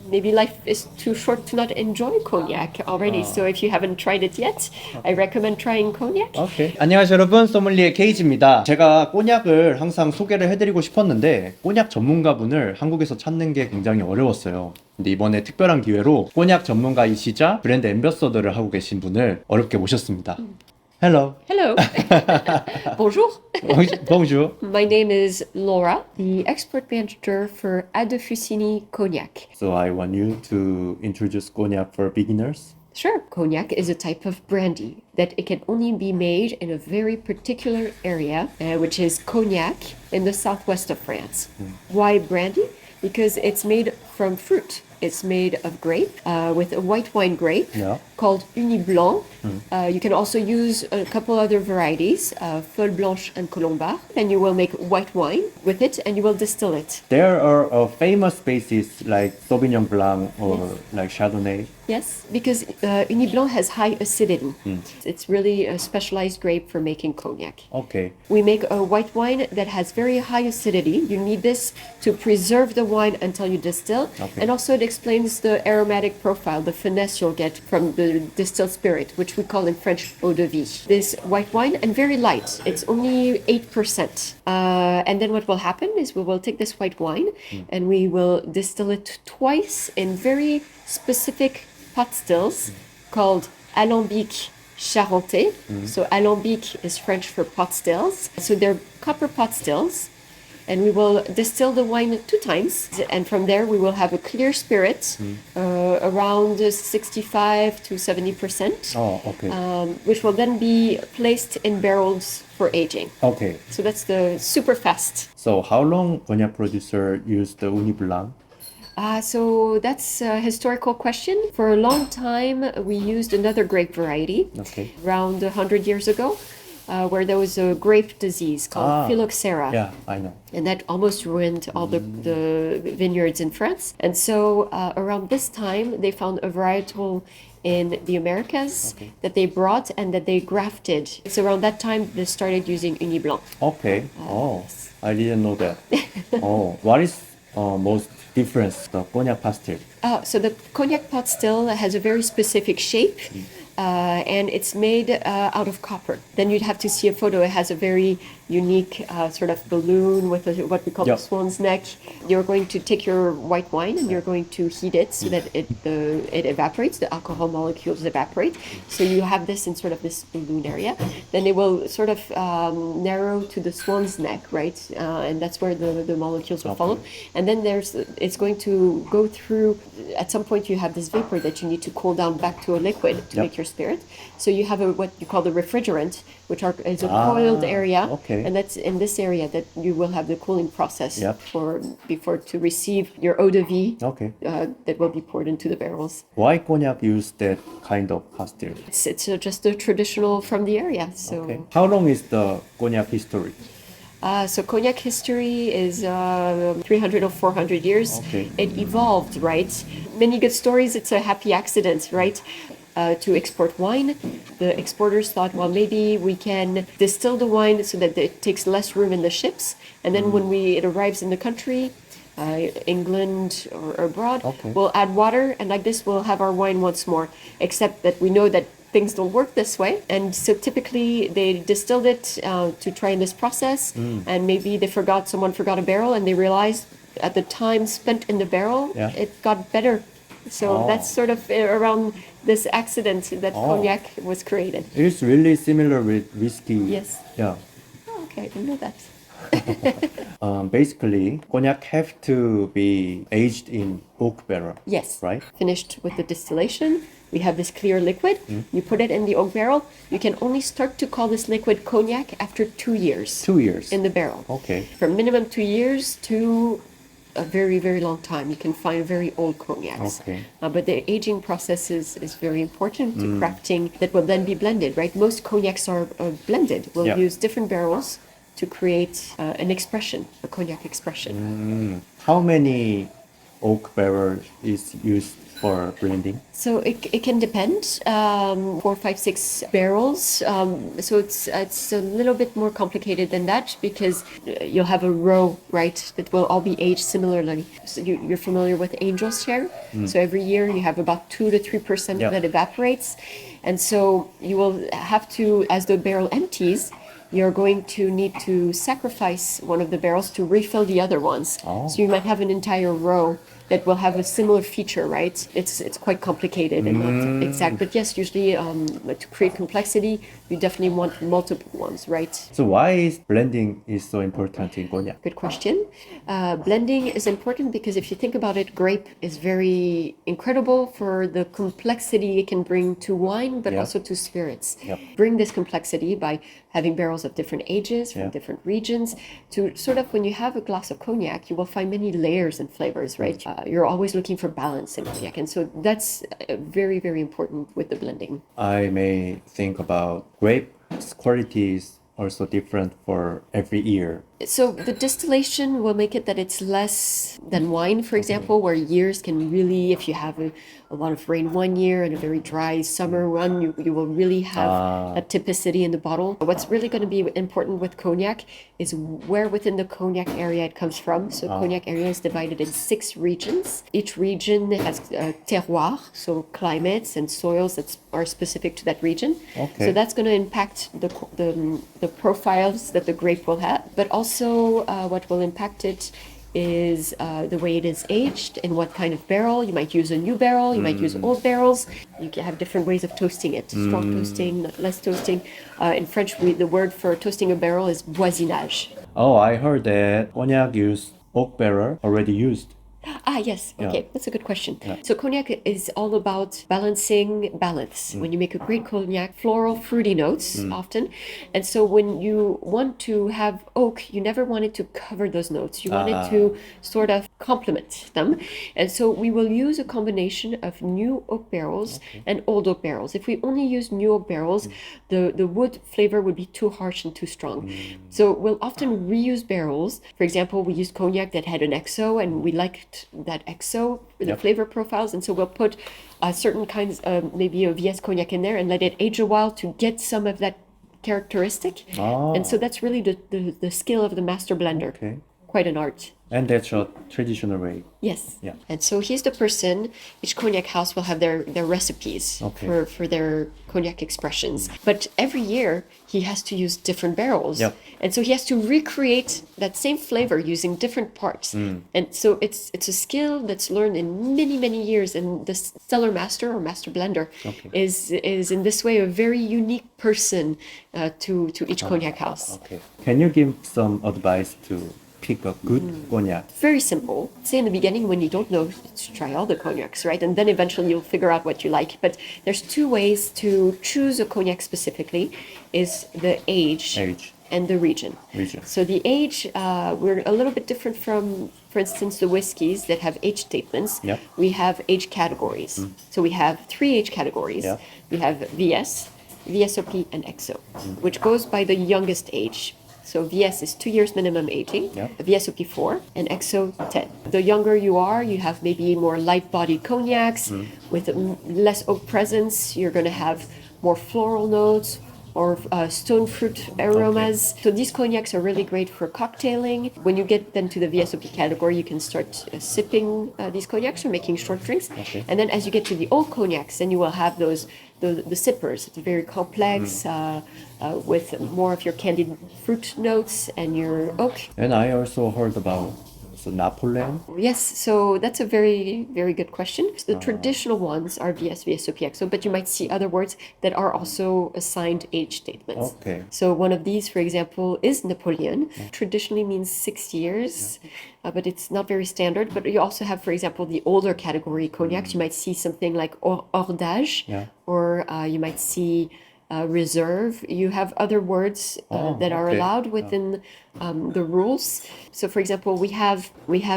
maybe life is too short to not enjoy cognac already. So if you haven't tried it yet, I recommend trying cognac. 오케이. 안녕하세요 여러분, 소믈리에 케이지입니다. 제가 꼬냑을 항상 소개를 해드리고 싶었는데 꼬냑 전문가분을 한국에서 찾는 게 굉장히 어려웠어요. 근데 이번에 특별한 기회로 꼬냑 전문가이시자 브랜드 앰버서더를 하고 계신 분을 어렵게 모셨습니다. Hello. Hello. Bonjour. Bonjour. My name is Laura, the export manager for FUSSIGNY Cognac. So I want you to introduce cognac for beginners. Sure. Cognac is a type of brandy that it can only be made in a very particular area, which is Cognac in the southwest of France. Why brandy? Because it's made from fruit. It's made of grape, with a white wine grape called Uniblanc. You can also use a couple other varieties, Folle Blanche and Colombard, and you will make white wine with it and you will distill it. There are famous species like Sauvignon Blanc or like Chardonnay. Yes, because Uniblanc has high acidity. It's really a specialized grape for making cognac. Okay. We make a white wine that has very high acidity. You need this to preserve the wine until you distill. Okay. And also it explains the aromatic profile, the finesse you'll get from the distilled spirit, which we call in French eau de vie. This white wine, and very light. It's only 8%. And then what will happen is we will take this white wine and we will distill it twice in very specific pot stills called alambic charentais. So alambic is French for pot stills. So they're copper pot stills. And we will distill the wine 2 times. And from there we will have a clear spirit, around 65 to 70%. Oh, okay. Which will then be placed in barrels for aging. Okay. So that's the super fast. So how long cognac producer used the Uniblanc? So that's a historical question. For a long time, we used another grape variety, around 100 years ago, where there was a grape disease called phylloxera. Yeah, I know. And that almost ruined all the vineyards in France. And so around this time, they found a varietal in the Americas that they brought and that they grafted. So around that time, they started using Uniblanc. Okay. I didn't know that. What is most difference the cognac pot still? So the cognac pot still has a very specific shape. And it's made out of copper. Then you'd have to see a photo. It has a very unique sort of balloon with what we call the swan's neck. You're going to take your white wine and you're going to heat it so that it evaporates. The alcohol molecules evaporate. So you have this in sort of this balloon area. Then it will sort of narrow to the swan's neck, right? And that's where the molecules will follow. And then it's going to go through. At some point, you have this vapor that you need to cool down back to a liquid to make your spirit. So you have what you call the refrigerant, which is a coiled area, and that's in this area that you will have the cooling process before to receive your eau de vie that will be poured into the barrels. Why cognac use that kind of pot still? It's just a traditional from the area. So How long is the cognac history? So cognac history is 300 or 400 years. It evolved, right? Many good stories. It's a happy accident, right? To export wine, the exporters thought, well, maybe we can distill the wine so that it takes less room in the ships. And then when it arrives in the country, England or abroad, we'll add water. And like this, we'll have our wine once more. Except that we know that things don't work this way. And so typically they distilled it to try in this process. And maybe someone forgot a barrel and they realized at the time spent in the barrel, it got better. So that's sort of around this accident that cognac was created. It's really similar with whiskey. Yes. Yeah. Oh, okay, I didn't know that. Basically, cognac have to be aged in oak barrel. Yes. Right? Finished with the distillation, we have this clear liquid. You put it in the oak barrel. You can only start to call this liquid cognac after 2 years. 2 years. In the barrel. Okay. From minimum 2 years to a very, very long time. You can find very old cognacs. But the aging process is very important to crafting that will then be blended, right? Most cognacs are blended. We'll use different barrels to create an expression, a cognac expression. How many oak barrel is used for blending? So it can depend. 4, 5, 6 barrels. So it's a little bit more complicated than that because you'll have a row, right? That will all be aged similarly. So you're familiar with angel's share. So every year you have about 2 to 3% Yep. that evaporates, and so you will have to, as the barrel empties, you're going to need to sacrifice one of the barrels to refill the other ones. Oh. So you might have an entire row that will have a similar feature, right? It's quite complicated and not exact, but yes, usually to create complexity, you definitely want multiple ones, right? So why is blending is so important in cognac? Good question. Blending is important because if you think about it, grape is very incredible for the complexity it can bring to wine, but Yep. also to spirits. Yep. Bring this complexity by having barrels of different ages from Yeah. different regions to sort of when you have a glass of cognac, you will find many layers and flavors, right? You're always looking for balance in cognac. And so that's very, very important with the blending. I may think about grape's qualities also different for every year. So the distillation will make it that it's less than wine, for example, where years can really, if you have a lot of rain one year and a very dry summer one, you will really have a typicity in the bottle. What's really going to be important with cognac is where within the cognac area it comes from. So cognac area is divided in 6 regions. Each region has a terroir, so climates and soils that are specific to that region. Okay. So that's going to impact the profiles that the grape will have, but also what will impact it is the way it is aged and what kind of barrel. You might use a new barrel, you might use old barrels. You can have different ways of toasting it. Strong toasting, less toasting. In French, the word for toasting a barrel is boisinage. Oh, I heard that cognac use oak barrel already used. Yes. Okay, that's a good question. Yeah. So cognac is all about balancing balance. When you make a great cognac, floral, fruity notes often. And so when you want to have oak, you never want it to cover those notes. You want it to sort of complement them. And so we will use a combination of new oak barrels and old oak barrels. If we only use new oak barrels, the wood flavor would be too harsh and too strong. So we'll often reuse barrels. For example, we used cognac that had an XO and we liked that XO, the flavor profiles, and so we'll put certain kinds of maybe a VS cognac in there and let it age a while to get some of that characteristic. And so that's really the skill of the master blender. Okay. Quite an art. And that's a traditional way. Yes. Yeah. And so he's the person, each cognac house will have their recipes for their cognac expressions. But every year he has to use different barrels. Yep. And so he has to recreate that same flavor using different parts. And so it's a skill that's learned in many, many years. And the cellar master or master blender is in this way a very unique person to each cognac house. Okay. Can you give some advice to pick a good cognac? Very simple. Say in the beginning when you don't know, to try all the cognacs, right? And then eventually you'll figure out what you like. But there's 2 ways to choose a cognac specifically, is the age. And the region. So the age, we're a little bit different from, for instance, the whiskeys that have age statements. Yep. We have age categories. So we have 3 age categories. Yep. We have VS, VSOP, and XO, which goes by the youngest age. So VS is 2 years minimum aging, VSOP 4, and XO 10. The younger you are, you have maybe more light-bodied cognacs with less oak presence. You're going to have more floral notes or stone fruit aromas. So these cognacs are really great for cocktailing. When you get then to the VSOP category, you can start sipping these cognacs or making short drinks. And then as you get to the old cognacs, then you will have those the sippers. It's very complex with more of your candied fruit notes and your oak. And I also heard about Naполе옹. Yes, so that's a very, very good question. The traditional ones are VS, VSOP, XO, but you might see other words that are also assigned age statements. Okay. So one of these, for example, is Napoleon. Traditionally means 6 years, but it's not very standard. But you also have, for example, the older category cognacs. You might see something like hors d'âge, or you might see reserve. You have other words that are allowed within the rules. So, for example, we have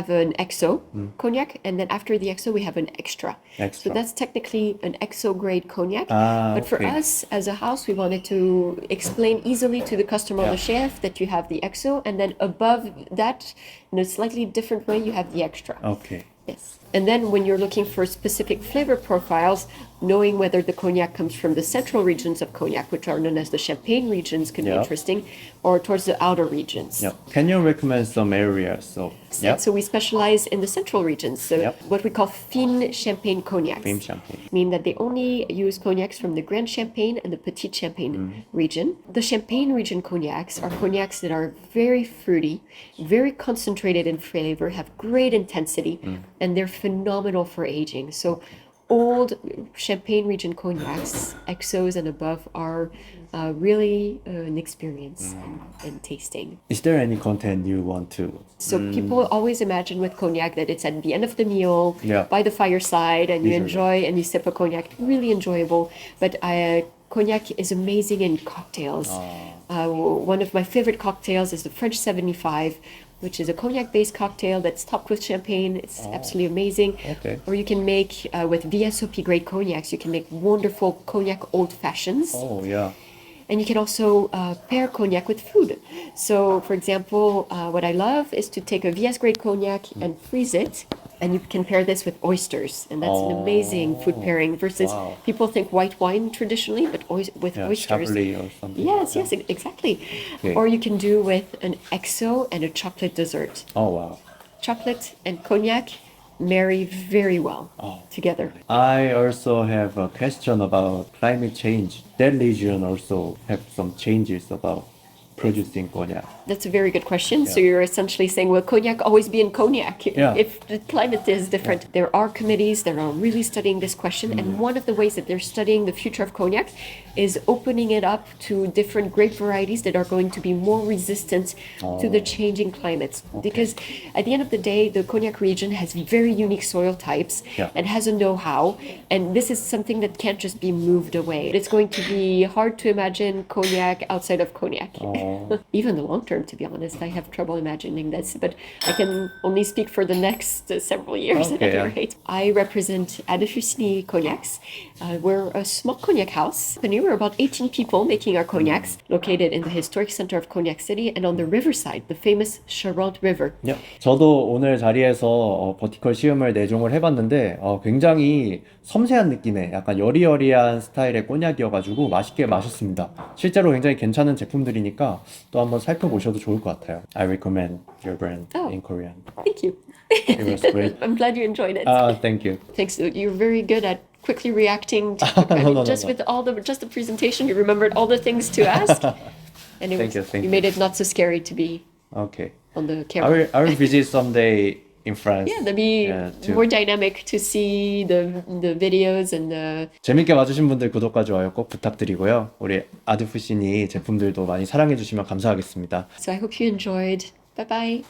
an XO cognac, and then after the XO, we have an extra. So that's technically an XO grade cognac. But for us, as a house, we wanted to explain easily to the customer or the chef that you have the XO, and then above that, in a slightly different way, you have the extra. Okay. Yes. And then when you're looking for specific flavor profiles, knowing whether the cognac comes from the central regions of cognac, which are known as the Champagne regions, can be Yeah. interesting, or towards the outer regions. Yeah. Can you recommend some areas? So we specialize in the central regions. So Yep. what we call fine Champagne cognacs. Fine Champagne. Mean that they only use cognacs from the Grand Champagne and the Petit Champagne region. The Champagne region cognacs are cognacs that are very fruity, very concentrated in flavor, have great intensity, and they're phenomenal for aging. So old Champagne region cognacs, XOs and above, are really an experience in tasting. Is there any content you want to? So people always imagine with cognac that it's at the end of the meal, Yeah. by the fireside, and you Usually. enjoy and you sip a cognac. Really enjoyable. But cognac is amazing in cocktails. One of my favorite cocktails is the French 75, which is a cognac-based cocktail that's topped with champagne. It's absolutely amazing. Okay. Or you can make, with VSOP grade cognacs, you can make wonderful cognac old fashions. Oh yeah. And you can also pair cognac with food. So, for example, what I love is to take a VS grade cognac and freeze it, and you can pair this with oysters, and that's an amazing food pairing. Versus Wow. people think white wine traditionally, but with Yeah, oysters. Chablis or something. Yes, yes, exactly. Okay. Or you can do with an XO and a chocolate dessert. Oh wow. Chocolate and cognac marry very well together. I also have a question about climate change. That region also have some changes about producing cognac. That's a very good question. So you're essentially saying, will cognac always be in cognac Yeah. if the climate is different? There are committees that are really studying this question, and one of the ways that they're studying the future of cognac is opening it up to different grape varieties that are going to be more resistant to the changing climates. Because at the end of the day, the cognac region has very unique soil types and has a know-how, and this is something that can't just be moved away. It's going to be hard to imagine cognac outside of cognac. Even the long term, to be honest, I have trouble imagining this, but I can only speak for the next several years at Okay, any rate. I represent FUSSIGNY Cognacs. We're a small cognac house. We're about 18 people making our cognacs, located in the historic center of Cognac City and on the riverside, the famous Charente River. 저도 오늘 자리에서 버티컬 시음을 내종을 해봤는데 굉장히 섬세한 느낌의 약간 여리여리한 스타일의 꼬냑이어가지고 맛있게 마셨습니다. 실제로 굉장히 괜찮은 제품들이니까 또 한번 살펴보셔도 좋을 것 같아요. I recommend your brand in Korean. Thank you. It was great. I'm glad you enjoyed it. Thank you. Thanks. You're very good at quickly reacting to with all the presentation, you remembered all the things to ask. And Thank you. You made it not so scary to be Okay. on the camera. I will visit someday in France. Yeah, that'd be more dynamic to see the videos and the... 재밌게 봐주신 분들 구독과 좋아요 꼭 부탁드리고요. 우리 아드푸시니 제품들도 많이 사랑해주시면 감사하겠습니다. So I hope you enjoyed. Bye bye.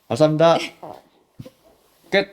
감사합니다. 끝.